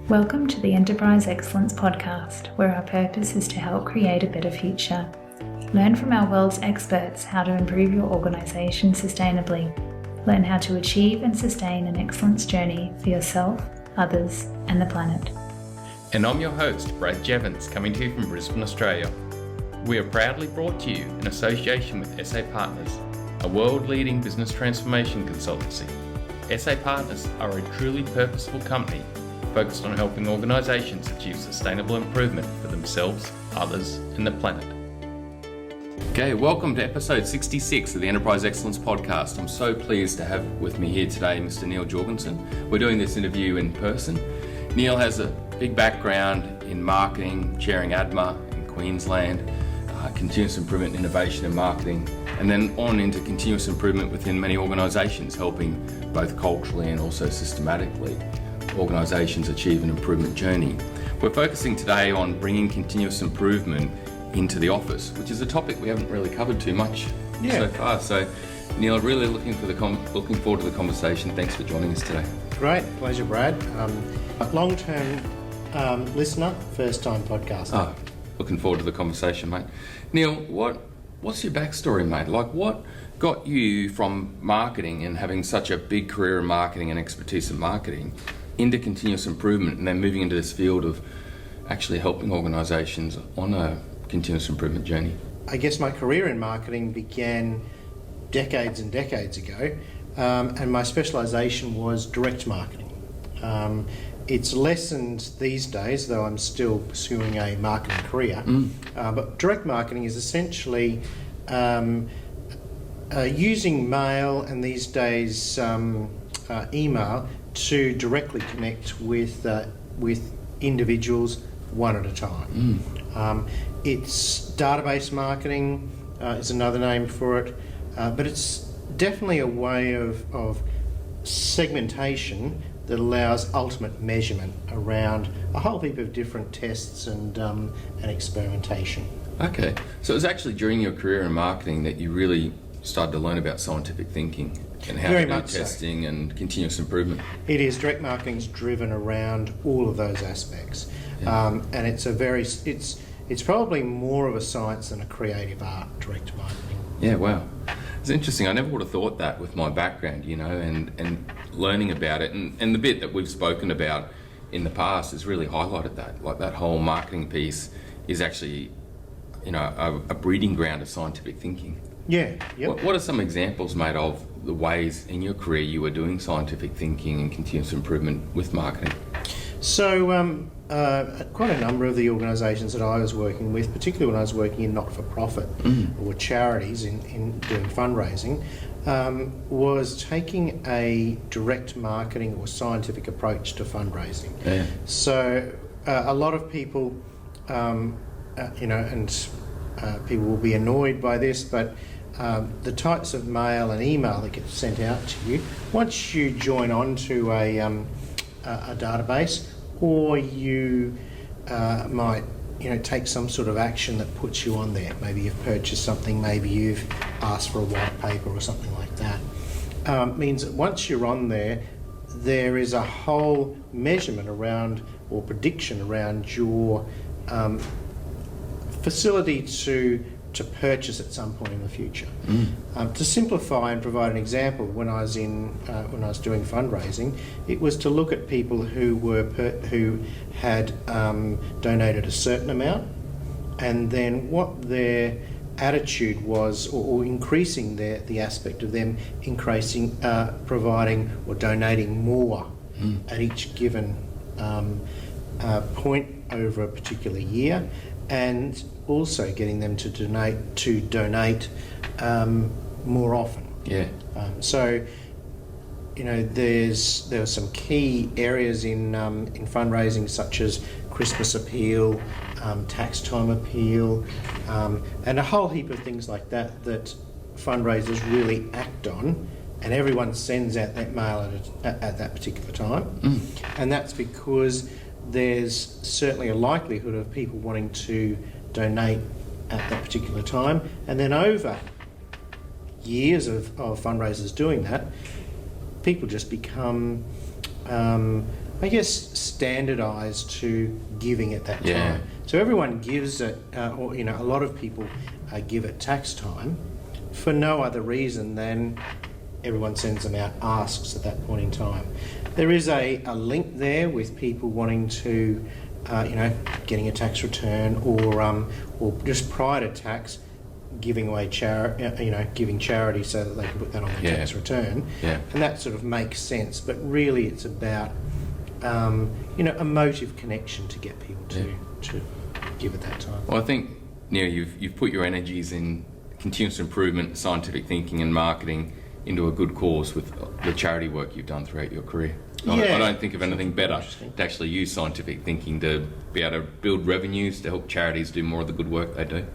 Welcome to the Enterprise Excellence Podcast, where our purpose is to help create a better future. Learn from our world's experts how to improve your organisation sustainably. Learn how to achieve and sustain an excellence journey for yourself, others, and the planet. And I'm your host, Brad Jevons, coming to you from Brisbane, Australia. We are proudly brought to you in association with SA Partners, a world-leading business transformation consultancy. SA Partners are a truly purposeful company focused on helping organisations achieve sustainable improvement for themselves, others, and the planet. Okay, welcome to episode 66 of the Enterprise Excellence Podcast. I'm so pleased to have with me here today Mr. Neal Jorgensen. We're doing this interview in person. Neal has a big background in marketing, chairing ADMA in Queensland, continuous improvement in innovation and marketing, and then on into continuous improvement within many organisations, helping both culturally and also systematically organisations achieve an improvement journey. We're focusing today on bringing continuous improvement into the office, which is a topic we haven't really covered too much so far. So, Neal, really looking forward to the conversation. Thanks for joining us today. Great, pleasure, Brad. Long-term listener, first-time podcaster. Looking forward to the conversation, mate. Neal, what's your backstory, mate? Like, what got you from marketing and having such a big career in marketing and expertise in marketing into continuous improvement and then moving into this field of actually helping organisations on a continuous improvement journey? I guess my career in marketing began decades and decades ago, and my specialisation was direct marketing. It's lessened these days, though I'm still pursuing a marketing career. But direct marketing is essentially using mail and these days email to directly connect with individuals one at a time. It's database marketing is another name for it, but it's definitely a way of segmentation that allows ultimate measurement around a whole heap of different tests and experimentation. Okay, so it was actually during your career in marketing that you really started to learn about scientific thinking and how to do testing and continuous improvement. It is. Direct marketing is driven around all of those aspects, and it's probably more of a science than a creative art. Direct marketing. Yeah, wow. It's interesting. I never would have thought that with my background, and learning about it, and the bit that we've spoken about in the past has really highlighted that. Like, that whole marketing piece is actually, a breeding ground of scientific thinking. Yeah. Yep. What are some examples, mate, of the ways in your career you were doing scientific thinking and continuous improvement with marketing? So, quite a number of the organisations that I was working with, particularly when I was working in not-for-profit or charities in doing fundraising, was taking a direct marketing or scientific approach to fundraising. Yeah. So, a lot of people, people will be annoyed by this, but the types of mail and email that get sent out to you, once you join on to a database, or you might take some sort of action that puts you on there. Maybe you've purchased something, maybe you've asked for a white paper or something like that. Means that once you're on there, there is a whole measurement around or prediction around your facility to purchase at some point in the future. To simplify and provide an example, when I was doing fundraising, it was to look at people who had donated a certain amount, and then what their attitude was, or increasing the aspect of them increasing, providing or donating more at each given point over a particular year, and also getting them to donate more often. Yeah. So, there are some key areas in fundraising, such as Christmas appeal, tax time appeal, and a whole heap of things like that fundraisers really act on, and everyone sends out that mail at that particular time. And that's because there's certainly a likelihood of people wanting to donate at that particular time, and then over years of fundraisers doing that, people just become I guess, standardised to giving at that time. So everyone gives it, or a lot of people give at tax time for no other reason than everyone sends them out asks at that point in time. There is a link there with people wanting to, getting a tax return or just prior to tax, giving away giving charity so that they can put that on their tax return. Yeah. And that sort of makes sense, but really it's about emotive connection to get people to give at that time. Well, I think, Neal, you've put your energies in continuous improvement, scientific thinking and marketing into a good cause with the charity work you've done throughout your career. I don't think of anything better to actually use scientific thinking to be able to build revenues to help charities do more of the good work they do.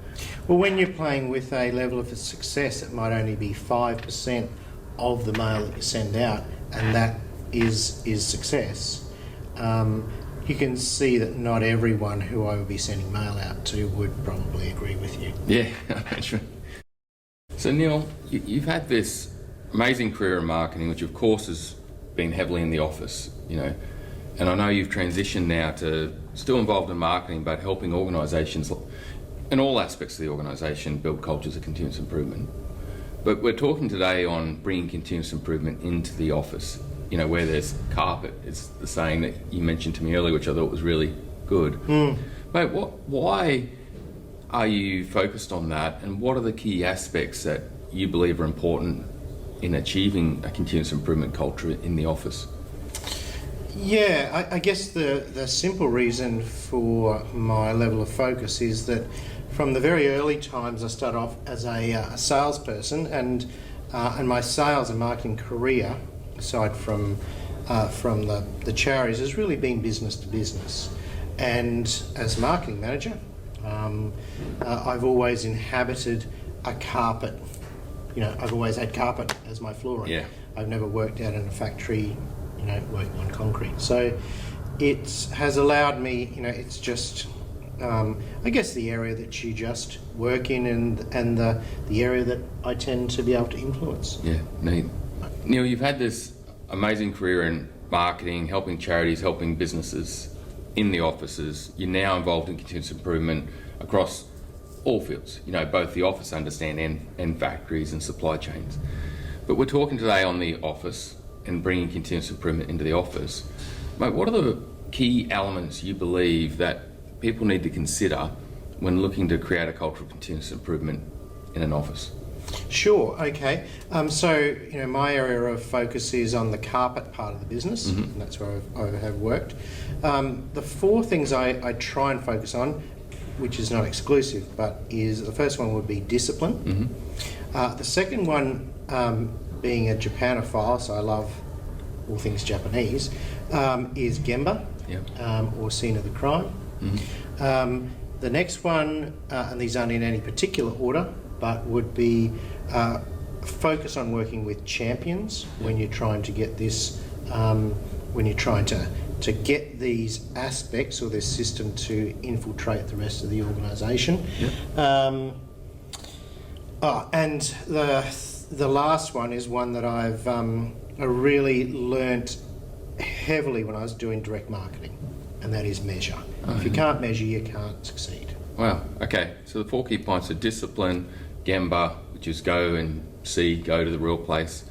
Well, when you're playing with a level of success, it might only be 5% of the mail that you send out, and that is success. You can see that not everyone who I would be sending mail out to would probably agree with you. Yeah, that's right. So, Neal, you've had this amazing career in marketing, which of course has been heavily in the office, and I know you've transitioned now to still involved in marketing, but helping organisations in all aspects of the organisation build cultures of continuous improvement. But we're talking today on bringing continuous improvement into the office, where there's carpet. It's the saying that you mentioned to me earlier, which I thought was really good. Mate, why are you focused on that, and what are the key aspects that you believe are important in achieving a continuous improvement culture in the office? Yeah, I guess the simple reason for my level of focus is that from the very early times I started off as a salesperson, and my sales and marketing career, aside from the charities, has really been business to business. And as a marketing manager, I've always inhabited a carpet. I've always had carpet as my flooring. Yeah. I've never worked out in a factory, working on concrete. So it has allowed me, it's just, I guess, the area that you just work in and the area that I tend to be able to influence. Yeah, neat. Neal, you've had this amazing career in marketing, helping charities, helping businesses in the offices. You're now involved in continuous improvement across all fields, both the office, understand, and factories and supply chains. But we're talking today on the office and bringing continuous improvement into the office. Mate, what are the key elements you believe that people need to consider when looking to create a culture of continuous improvement in an office? Sure, okay. So, my area of focus is on the carpet part of the business, and that's where I have worked. The four things I try and focus on, which is not exclusive, but is the first one would be discipline. The second one, being a Japanophile, so I love all things Japanese, is Gemba, or scene of the crime. The next one, and these aren't in any particular order, but would be focus on working with champions when you're trying to get this, when you're trying to get these aspects or this system to infiltrate the rest of the organisation. And the last one is one that I've really learnt heavily when I was doing direct marketing, and that is measure. If you can't measure, you can't succeed. Wow, okay. So the four key points are discipline, Gamba, which is go to the real place.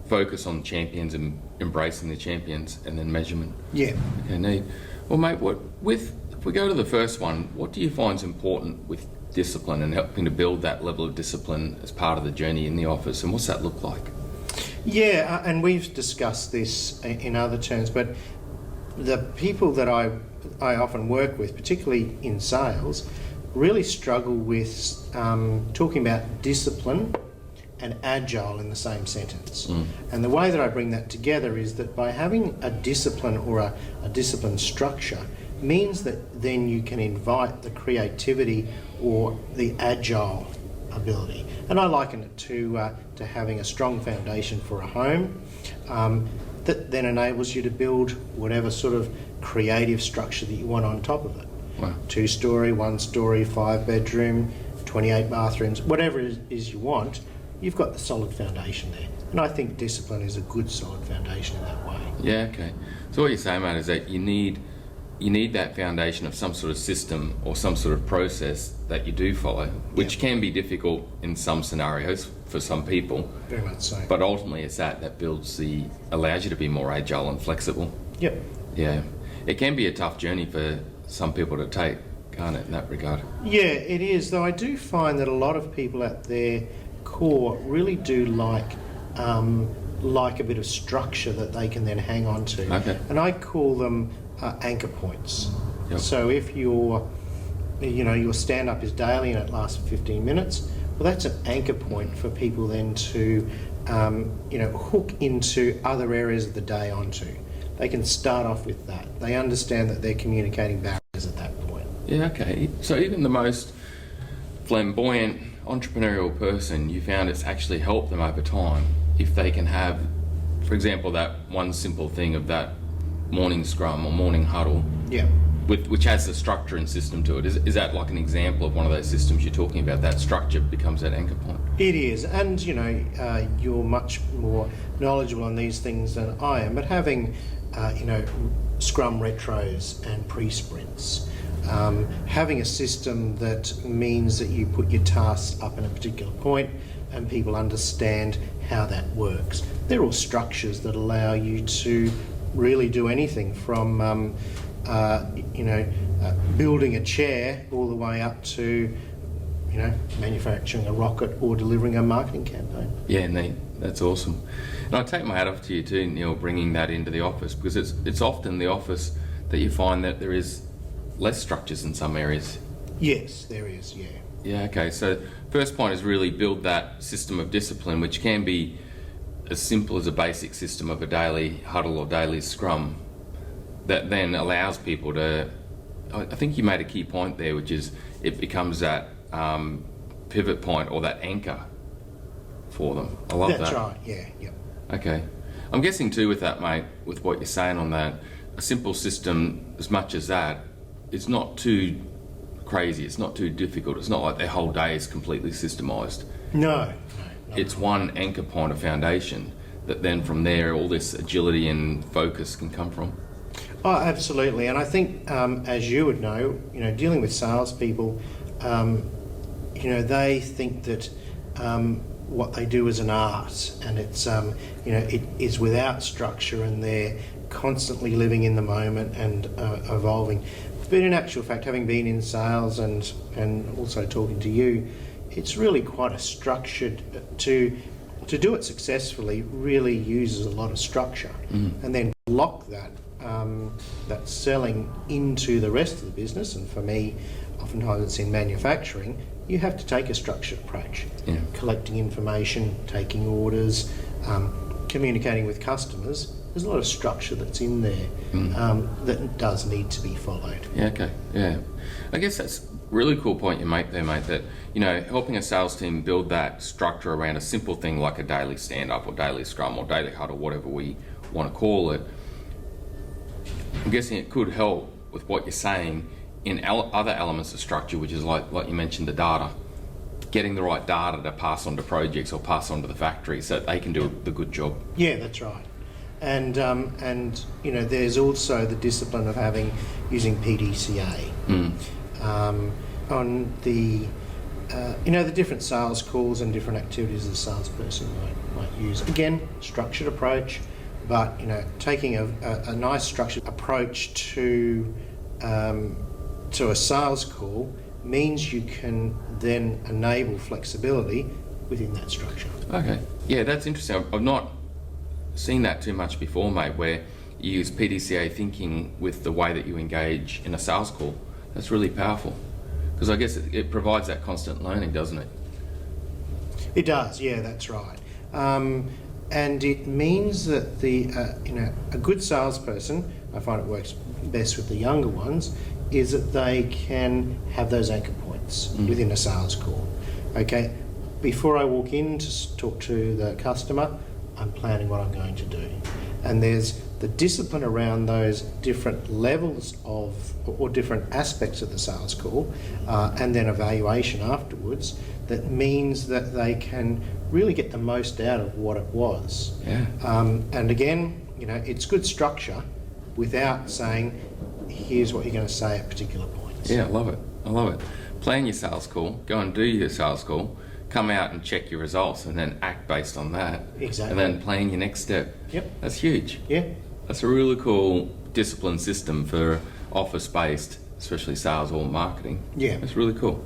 Focus on champions and embracing the champions, and then measurement. Okay, neat. Well, mate, if we go to the first one, what do you find is important with discipline and helping to build that level of discipline as part of the journey in the office, and what's that look like? Yeah, and we've discussed this in other terms, but the people that I often work with, particularly in sales, really struggle with talking about discipline and agile in the same sentence. And the way that I bring that together is that by having a discipline or a discipline structure means that then you can invite the creativity or the agile ability. And I liken it to having a strong foundation for a home that then enables you to build whatever sort of creative structure that you want on top of it. Wow. 2-story, 1-story, 5-bedroom, 28 bathrooms, whatever it is you want, you've got the solid foundation there. And I think discipline is a good solid foundation in that way. Yeah, okay. So what you're saying, mate, is that you need that foundation of some sort of system or some sort of process that you do follow, which can be difficult in some scenarios for some people. Very much so. But ultimately, it's that allows you to be more agile and flexible. Yep. Yeah, it can be a tough journey for some people to take, can't it, in that regard? Yeah, it is. Though I do find that a lot of people at their core really do like a bit of structure that they can then hang on to. Okay. And I call them anchor points. Yep. So if your stand-up is daily and it lasts for 15 minutes, well, that's an anchor point for people then to hook into other areas of the day onto. They can start off with that. They understand that they're communicating barriers at that point. Yeah, okay. So even the most flamboyant entrepreneurial person, you found it's actually helped them over time if they can have, for example, that one simple thing of that morning scrum or morning huddle, Yeah. which has a structure and system to it. Is that like an example of one of those systems you're talking about? That structure becomes that anchor point. It is, and you're much more knowledgeable on these things than I am, but having scrum retros and pre-sprints, having a system that means that you put your tasks up in a particular point and people understand how that works. They're all structures that allow you to really do anything from building a chair all the way up to manufacturing a rocket or delivering a marketing campaign. Yeah, neat. That's awesome. And I take my hat off to you too, Neil, bringing that into the office, because it's often the office that you find that there is less structures in some areas. Yes, there is, yeah. Yeah, okay. So first point is really build that system of discipline, which can be as simple as a basic system of a daily huddle or daily scrum that then allows people to, I think you made a key point there, which is it becomes that pivot point or that anchor for them. I love that. That's right, yeah, yep. Okay. I'm guessing too with that, mate, with what you're saying on that, a simple system as much as that, it's not too crazy, it's not too difficult, it's not like their whole day is completely systemised. No. It's one anchor point of foundation that then from there all this agility and focus can come from. Oh, absolutely. And I think, as you would know, dealing with salespeople, they think that what they do is an art, and it's it is without structure, and they're constantly living in the moment and evolving. But in actual fact, having been in sales and also talking to you, it's really quite a structured to do it successfully. Really uses a lot of structure, and then lock that selling into the rest of the business. And for me, oftentimes it's in manufacturing. You have to take a structured approach, collecting information, taking orders, communicating with customers. There's a lot of structure that's in there that does need to be followed. Yeah, okay, yeah. I guess that's a really cool point you make there, mate, that, helping a sales team build that structure around a simple thing like a daily stand-up or daily scrum or daily huddle, whatever we want to call it. I'm guessing it could help with what you're saying in other elements of structure, which is like you mentioned, the data. Getting the right data to pass on to projects or pass on to the factory so that they can do the good job. Yeah, that's right. And there's also the discipline of using PDCA on the the different sales calls and different activities a salesperson might use. Again, structured approach, but taking a nice structured approach to a sales call means you can then enable flexibility within that structure. Okay, yeah, that's interesting. I've not seen that too much before, mate, where you use PDCA thinking with the way that you engage in a sales call. That's really powerful, because I guess it provides that constant learning, doesn't it? It does, yeah, that's right. And it means that a good salesperson, I find it works best with the younger ones, is that they can have those anchor points within a sales call. Okay, before I walk in to talk to the customer, I'm planning what I'm going to do. And there's the discipline around those different levels or different aspects of the sales call, and then evaluation afterwards, that means that they can really get the most out of what it was. Yeah. And again, it's good structure, without saying, here's what you're going to say at particular points. Yeah, I love it. Plan your sales call, go and do your sales call, come out and check your results, and then act based on that. Exactly. And then plan your next step. Yep. That's huge. Yeah. That's a really cool discipline system for office-based, especially sales or marketing. Yeah. That's really cool.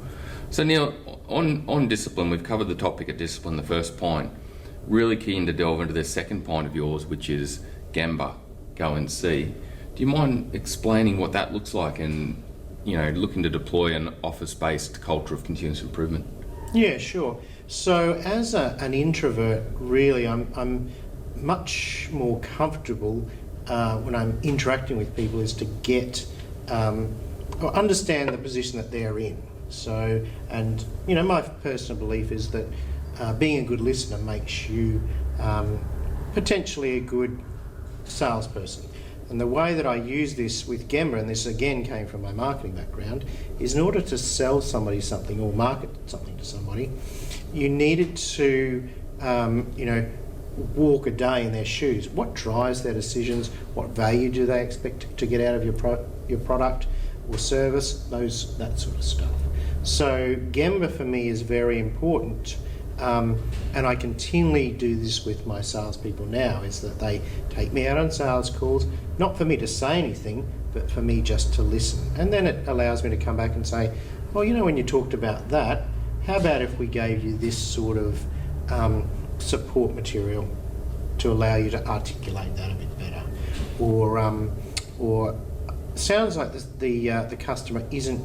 So Neal, on discipline, we've covered the topic of discipline, the first point. Really keen to delve into the second point of yours, which is Gamba, go and see. Do you mind explaining what that looks like and, looking to deploy an office-based culture of continuous improvement? Yeah, sure. So as an introvert, really, I'm much more comfortable when I'm interacting with people is to get or understand the position that they're in. So, and my personal belief is that being a good listener makes you potentially a good salesperson. And the way that I use this with Gemba, and this again came from my marketing background, is in order to sell somebody something or market something to somebody, you needed to, walk a day in their shoes. What drives their decisions? What value do they expect to get out of your product or service? That sort of stuff. So Gemba for me is very important. And I continually do this with my salespeople now, is that they take me out on sales calls, not for me to say anything, but for me just to listen. And then it allows me to come back and say, well, when you talked about that, how about if we gave you this sort of support material to allow you to articulate that a bit better? Or sounds like the customer isn't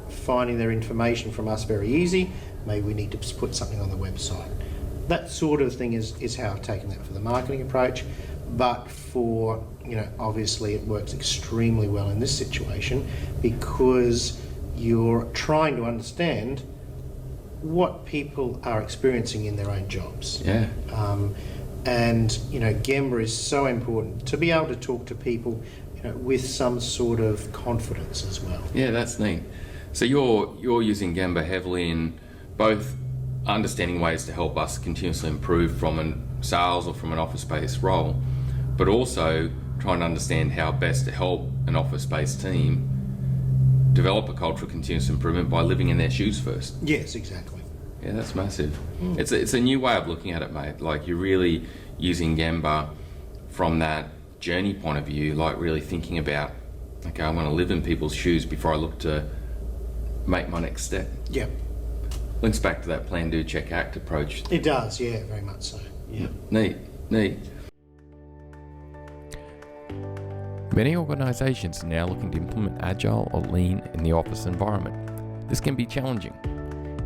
finding their information from us very easy. Maybe we need to put something on the website. That sort of thing is how I've taken that for the marketing approach. But for, obviously it works extremely well in this situation because you're trying to understand what people are experiencing in their own jobs. Yeah. And Gemba is so important to be able to talk to people with some sort of confidence as well. Yeah, that's neat. So you're using Gamba heavily in both understanding ways to help us continuously improve from a sales or from an office-based role, but also trying to understand how best to help an office-based team develop a culture of continuous improvement by living in their shoes first. Yes, exactly. Yeah, that's massive. It's a new way of looking at it, mate. Like, you're really using Gamba from that journey point of view, like really thinking about, okay, I want to live in people's shoes before I look to make my next step. Yep. Links back to that plan, do, check, act approach. It does, yeah, very much so. Yeah. Neat. Many organisations are now looking to implement agile or lean in the office environment. This can be challenging.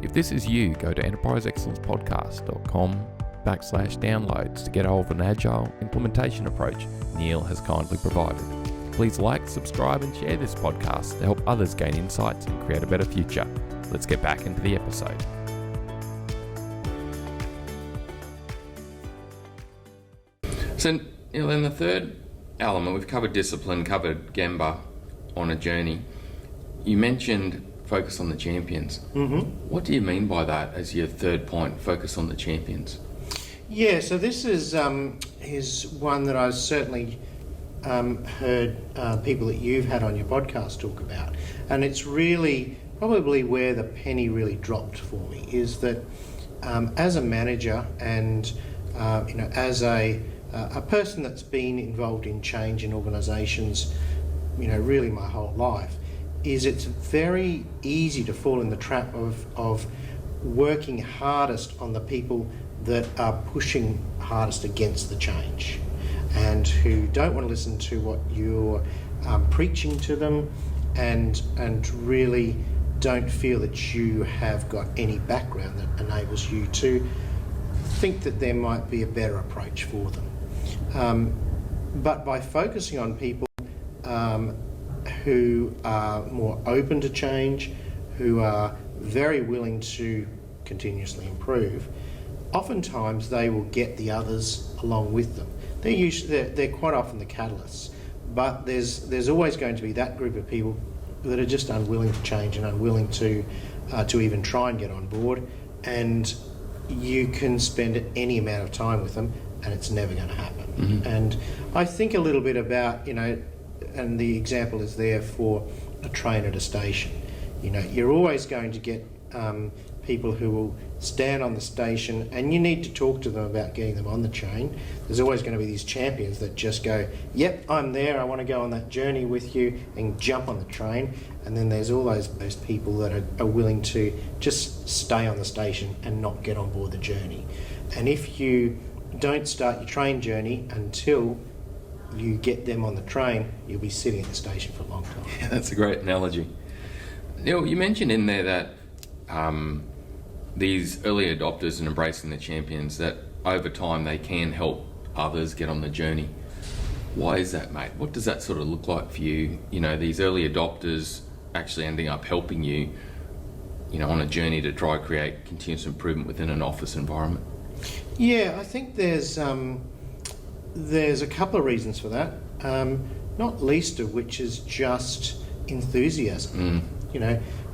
If this is you, go to enterpriseexcellencepodcast.com/downloads to get hold of an agile implementation approach Neal has kindly provided. Please like, subscribe and share this podcast to help others gain insights and create a better future. Let's get back into the episode. So, in the third element, we've covered discipline, covered Gamba on a journey. You mentioned focus on the champions. Mm-hmm. What do you mean by that as your third point, focus on the champions? Yeah, so this is one that I've certainly heard people that you've had on your podcast talk about. And it's really probably where the penny really dropped for me, is that as a manager and as a person that's been involved in change in organisations, really my whole life, is it's very easy to fall in the trap of working hardest on the people that are pushing hardest against the change and who don't want to listen to what you're preaching to them and really don't feel that you have got any background that enables you to think that there might be a better approach for them. But by focusing on people who are more open to change, who are very willing to continuously improve, oftentimes they will get the others along with them. They're quite often the catalysts, but there's always going to be that group of people that are just unwilling to change and unwilling to even try and get on board, and you can spend any amount of time with them and it's never going to happen. Mm-hmm. And I think a little bit about and the example is there for a train at a station. You're always going to get people who will stand on the station, and you need to talk to them about getting them on the train. There's always going to be these champions that just go, yep, I'm there, I want to go on that journey with you, and jump on the train. And then there's all those people that are willing to just stay on the station and not get on board the journey. And if you don't start your train journey until you get them on the train, you'll be sitting at the station for a long time. Yeah, that's a great analogy. Neal, you mentioned in there that these early adopters and embracing the champions, that over time they can help others get on the journey. Why is that, mate? What does that sort of look like for you? These early adopters actually ending up helping you, on a journey to try to create continuous improvement within an office environment. Yeah, I think there's a couple of reasons for that. Not least of which is just enthusiasm.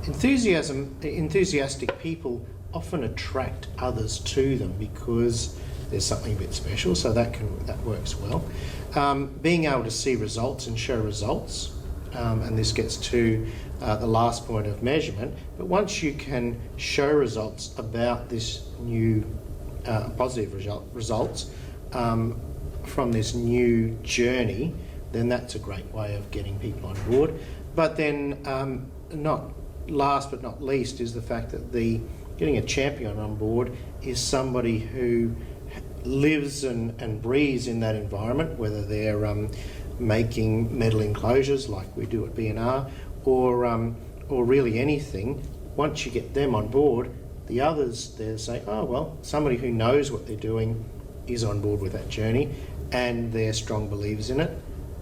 Enthusiastic people often attract others to them because there's something a bit special, so that works well. Being able to see results and show results, and this gets to the last point of measurement, but once you can show results about this new positive results from this new journey, then that's a great way of getting people on board. But then not last but not least is the fact that getting a champion on board is somebody who lives and breathes in that environment, whether they're making metal enclosures like we do at B&R, or really anything. Once you get them on board, the others there say, oh well, somebody who knows what they're doing is on board with that journey, and they're strong believers in it.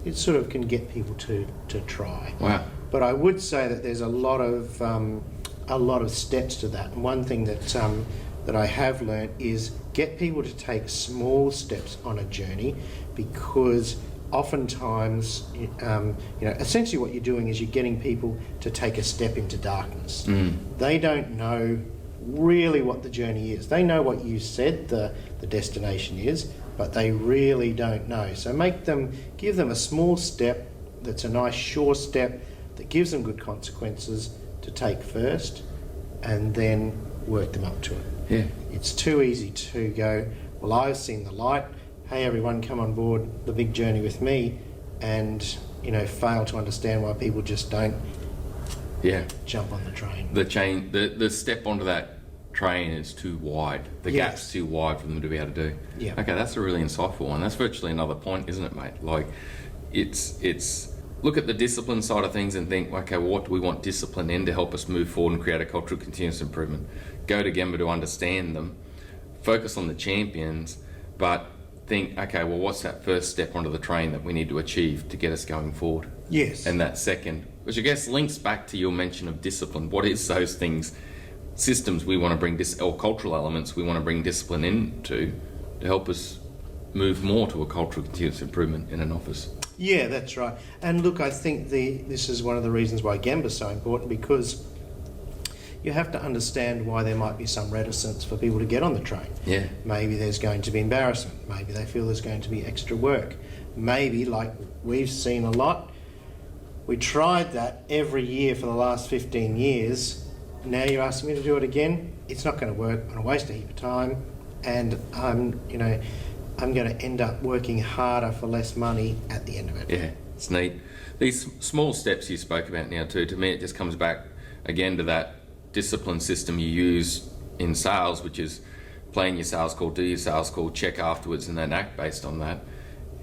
It sort of can get people to try. Wow. But I would say that there's a lot of steps to that. And one thing that I have learnt is get people to take small steps on a journey, because oftentimes, essentially what you're doing is you're getting people to take a step into darkness. They don't know really what the journey is. They know what you said the destination is, but they really don't know. So give them a small step that's a nice sure step that gives them good consequences to take first, and then work them up to it. Yeah. It's too easy to go, well, I've seen the light, hey everyone, come on board the big journey with me, and fail to understand why people just don't jump on the train. The step onto that train is too wide. The gap's too wide for them to be able to do. Yeah. Okay, that's a really insightful one. That's virtually another point, isn't it, mate? Like, it's look at the discipline side of things and think, okay, well, what do we want discipline in to help us move forward and create a culture of continuous improvement? Go to Gemba to understand them, focus on the champions, but think, okay, well, what's that first step onto the train that we need to achieve to get us going forward? Yes. And that second, which I guess links back to your mention of discipline. What is those things, systems we want to bring, or cultural elements we want to bring discipline into to help us move more to a culture of continuous improvement in an office? Yeah, that's right. And look, I think this is one of the reasons why Gamba is so important, because you have to understand why there might be some reticence for people to get on the train. Yeah. Maybe there's going to be embarrassment. Maybe they feel there's going to be extra work. Maybe, like we've seen a lot, we tried that every year for the last 15 years. Now you're asking me to do it again? It's not going to work. I'm going to waste a heap of time, and I'm going to end up working harder for less money at the end of it. Yeah, it's neat. These small steps you spoke about now too, to me it just comes back again to that discipline system you use in sales, which is plan your sales call, do your sales call, check afterwards, and then act based on that.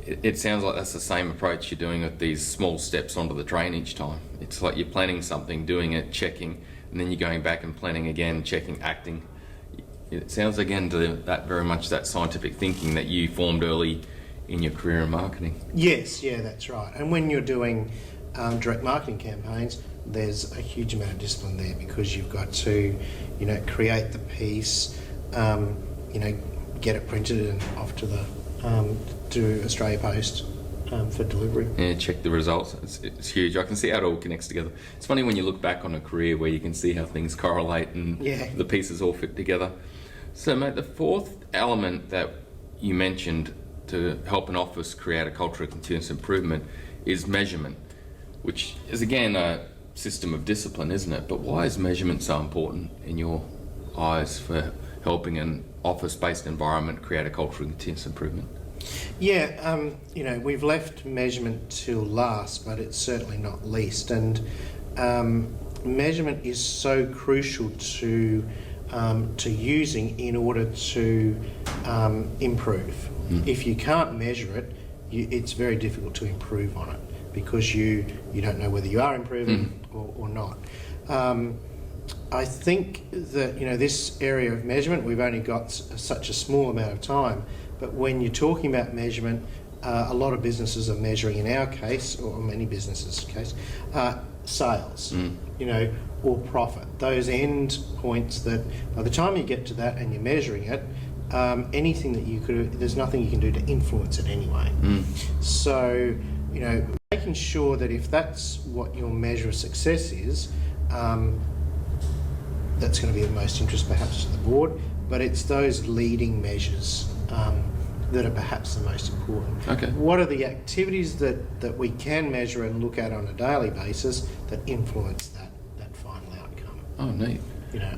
It sounds like that's the same approach you're doing with these small steps onto the train each time. It's like you're planning something, doing it, checking, and then you're going back and planning again, checking, acting. It sounds again to that very much that scientific thinking that you formed early in your career in marketing. Yes, yeah, that's right. And when you're doing direct marketing campaigns, there's a huge amount of discipline there, because you've got to, create the piece, get it printed and off to the to Australia Post for delivery. Yeah, check the results. It's huge. I can see how it all connects together. It's funny when you look back on a career where you can see how things correlate and the pieces all fit together. So, mate, the fourth element that you mentioned to help an office create a culture of continuous improvement is measurement. which is again a system of discipline, isn't it? But why is measurement so important in your eyes for helping an office-based environment create a culture of continuous improvement? Yeah, we've left measurement till last, but it's certainly not least. And measurement is so crucial to using in order to improve. If you can't measure it, it's very difficult to improve on it because you don't know whether you are improving or not. I think that this area of measurement, we've only got such a small amount of time, but when you're talking about measurement, a lot of businesses are measuring, in our case, or many businesses' case, sales, or profit. Those end points that by the time you get to that and you're measuring it, anything that you could, there's nothing you can do to influence it anyway. So, making sure that if that's what your measure of success is, that's going to be of most interest perhaps to the board, but it's those leading measures that are perhaps the most important. Okay. What are the activities that we can measure and look at on a daily basis that influence that final outcome? Oh, neat.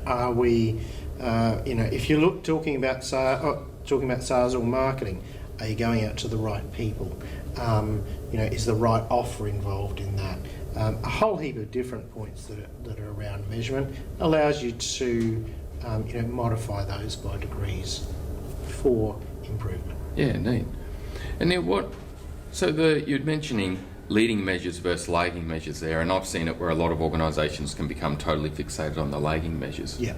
Are we, if you talking about sales or marketing, are you going out to the right people? Is the right offer involved in that? A whole heap of different points that are around measurement allows you to modify those by degrees for improvement. Yeah, neat. And then you're mentioning leading measures versus lagging measures there, and I've seen it where a lot of organisations can become totally fixated on the lagging measures. Yeah.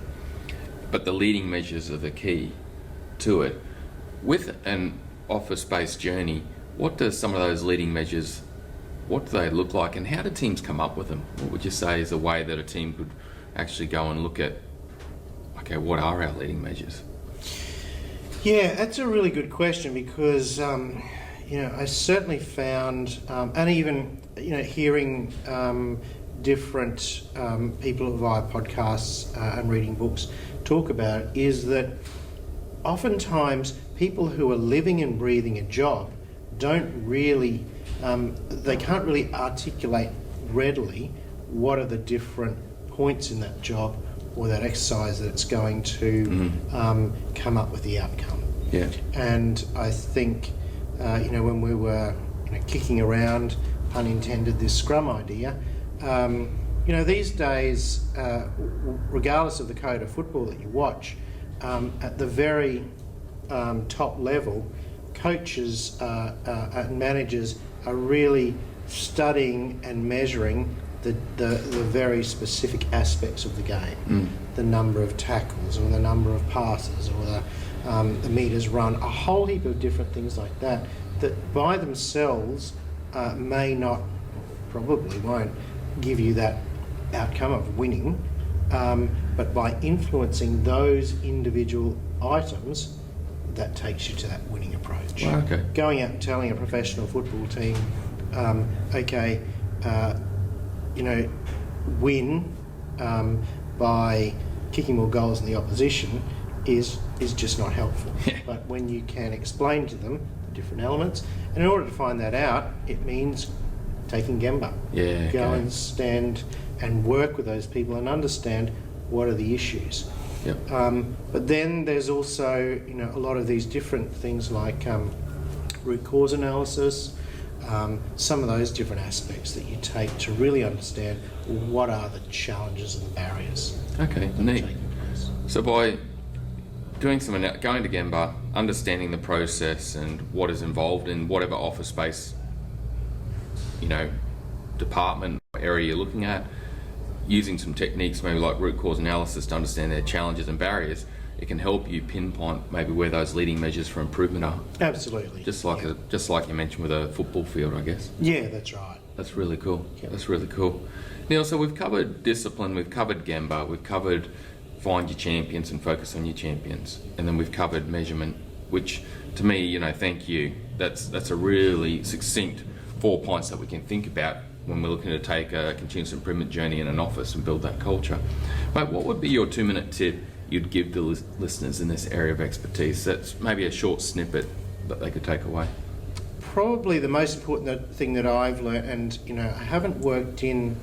But the leading measures are the key to it. With an office-based journey, what do some of those leading measures, what do they look like, and how do teams come up with them? What would you say is a way that a team could actually go and look at, okay, what are our leading measures? Yeah, that's a really good question because, I certainly found, and even, hearing different people via podcasts and reading books talk about it, is that oftentimes people who are living and breathing a job don't really, they can't really articulate readily what are the different points in that job or that exercise that it's going to come up with the outcome. Yeah. And I think, when we were kicking around, pun intended, this scrum idea, these days, regardless of the code of football that you watch, at the very top level, coaches and managers are really studying and measuring the very specific aspects of the game, the number of tackles or the number of passes or the meters run, a whole heap of different things like that by themselves may not, probably won't give you that outcome of winning, but by influencing those individual items, that takes you to that winning approach. Well, okay. Going out and telling a professional football team, win by kicking more goals than the opposition is just not helpful. But when you can explain to them the different elements, and in order to find that out, it means taking Gemba. Yeah. Go and stand and work with those people and understand what are the issues. Yep. But then there's also a lot of these different things like root cause analysis, some of those different aspects that you take to really understand what are the challenges and barriers. Okay, neat. So by doing going to Gamba, understanding the process and what is involved in whatever office space, department or area you're looking at, using some techniques maybe like root cause analysis to understand their challenges and barriers, it can help you pinpoint maybe where those leading measures for improvement are. Absolutely. Just like you mentioned with a football field, I guess. Yeah, that's right. That's really cool. Yep. That's really cool. Neal, so we've covered discipline, we've covered Gamba, we've covered find your champions and focus on your champions, and then we've covered measurement, which to me, thank you. That's a really succinct 4 points that we can think about when we're looking to take a continuous improvement journey in an office and build that culture. Mate, what would be your 2-minute tip you'd give the listeners in this area of expertise? That's maybe a short snippet that they could take away. probably the most important thing that I've learned, and I haven't worked in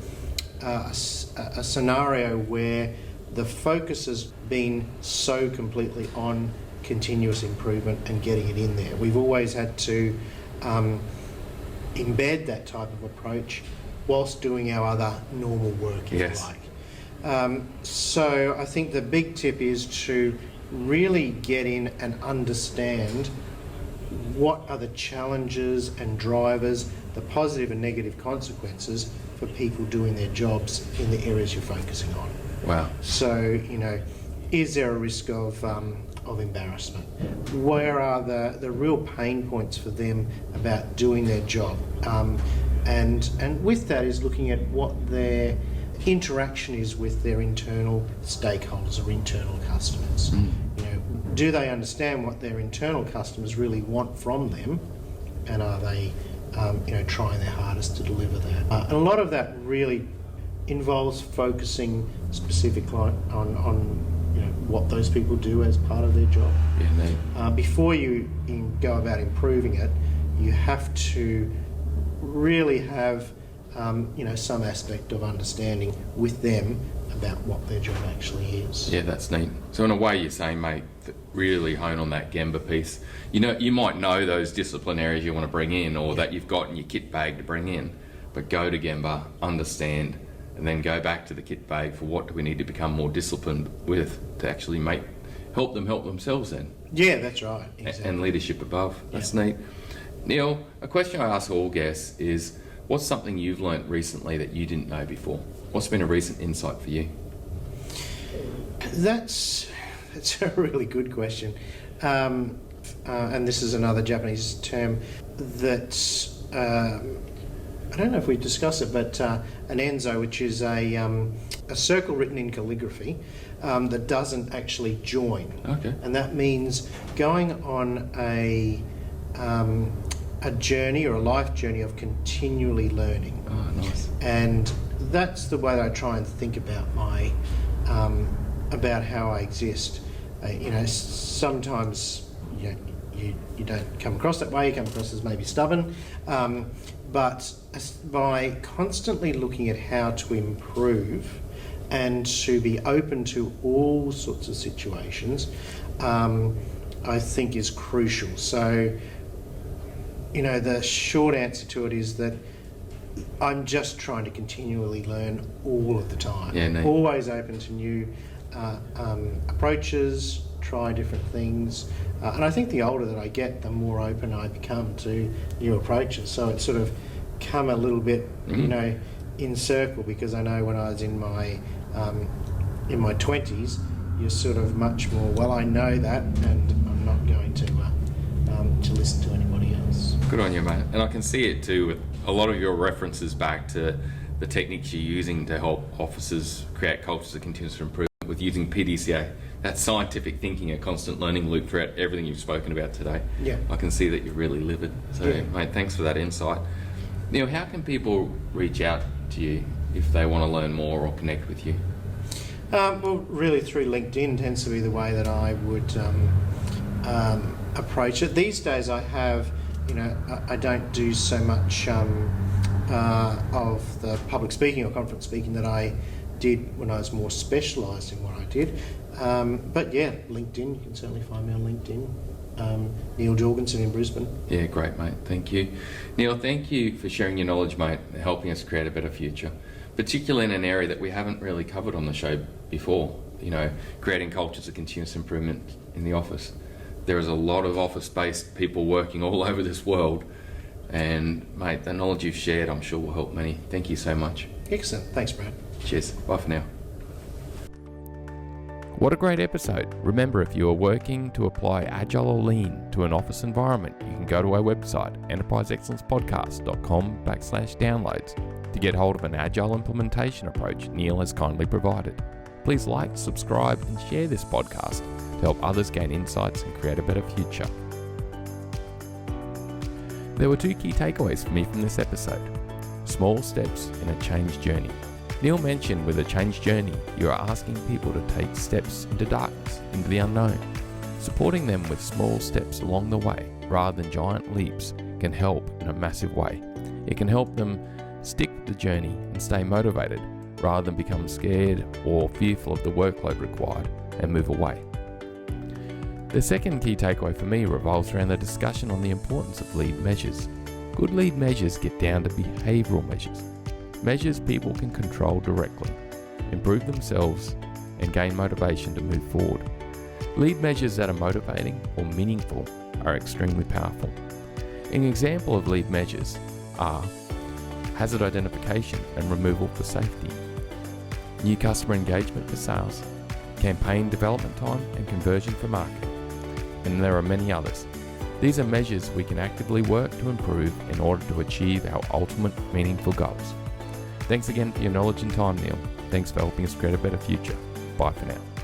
a scenario where the focus has been so completely on continuous improvement and getting it in there. We've always had to embed that type of approach whilst doing our other normal work, if you like. So I think the big tip is to really get in and understand what are the challenges and drivers, the positive and negative consequences for people doing their jobs in the areas you're focusing on. Wow. So, is there a risk of embarrassment? Where are the real pain points for them about doing their job? And with that is looking at what their interaction is with their internal stakeholders or internal customers. Do they understand what their internal customers really want from them, and are they trying their hardest to deliver that? And a lot of that really involves focusing specifically on what those people do as part of their job. Before you go about improving it, you have to really have some aspect of understanding with them about what their job actually is. Yeah, that's neat. So in a way you're saying, mate, that really hone on that Gamba piece. You might know those discipline areas you want to bring in, or that you've got in your kit bag to bring in, but go to Gamba, understand, and then go back to the kit bag for what do we need to become more disciplined with to actually help themselves then. Yeah, that's right. Exactly. And leadership above. That's neat. Neal, a question I ask all guests is, what's something you've learnt recently that you didn't know before? What's been a recent insight for you? That's a really good question. And this is another Japanese term that I don't know if we discussed it, but an enzo, which is a circle written in calligraphy that doesn't actually join. Okay. And that means going on a journey or a life journey of continually learning. Oh, nice. And that's the way that I try and think about about how I exist. Sometimes you don't come across that way. You come across as maybe stubborn, but by constantly looking at how to improve and to be open to all sorts of situations, I think is crucial. So, the short answer to it is that I'm just trying to continually learn all of the time. Yeah, no. Always open to new approaches, try different things. And I think the older that I get, the more open I become to new approaches. So it's sort of come a little bit, in circle, because I know when I was in my 20s, you're sort of much more, well, I know that, and I'm not going to listen to anybody else. Good on you, mate. And I can see it too with a lot of your references back to the techniques you're using to help officers create cultures of continuous improvement with using PDCA, that scientific thinking, a constant learning loop throughout everything you've spoken about today. Yeah. I can see that you really live it. So, mate, thanks for that insight. Neal, how can people reach out to you if they want to learn more or connect with you? Well, really through LinkedIn tends to be the way that I would approach it. These days I have, I don't do so much of the public speaking or conference speaking that I did when I was more specialised in what I did. But yeah, LinkedIn, you can certainly find me on LinkedIn. Neal Jorgensen in Brisbane. Yeah, great, mate. Thank you. Neal, thank you for sharing your knowledge, mate, and helping us create a better future, particularly in an area that we haven't really covered on the show before, creating cultures of continuous improvement in the office. There is a lot of office-based people working all over this world, and, mate, the knowledge you've shared, I'm sure will help many. Thank you so much. Excellent. Thanks, Brad. Cheers. Bye for now. What a great episode. Remember, if you are working to apply Agile or Lean to an office environment, you can go to our website, enterpriseexcellencepodcast.com/downloads, to get hold of an Agile implementation approach Neal has kindly provided. Please like, subscribe, and share this podcast to help others gain insights and create a better future. There were two key takeaways for me from this episode. Small steps in a change journey. Neal mentioned with a change journey, you are asking people to take steps into darkness, into the unknown. Supporting them with small steps along the way rather than giant leaps can help in a massive way. It can help them stick with the journey and stay motivated rather than become scared or fearful of the workload required and move away. The second key takeaway for me revolves around the discussion on the importance of lead measures. Good lead measures get down to behavioural measures. Measures people can control directly, improve themselves, and gain motivation to move forward. Lead measures that are motivating or meaningful are extremely powerful. An example of lead measures are hazard identification and removal for safety, new customer engagement for sales, campaign development time and conversion for marketing, and there are many others. These are measures we can actively work to improve in order to achieve our ultimate meaningful goals. Thanks again for your knowledge and time, Neal. Thanks for helping us create a better future. Bye for now.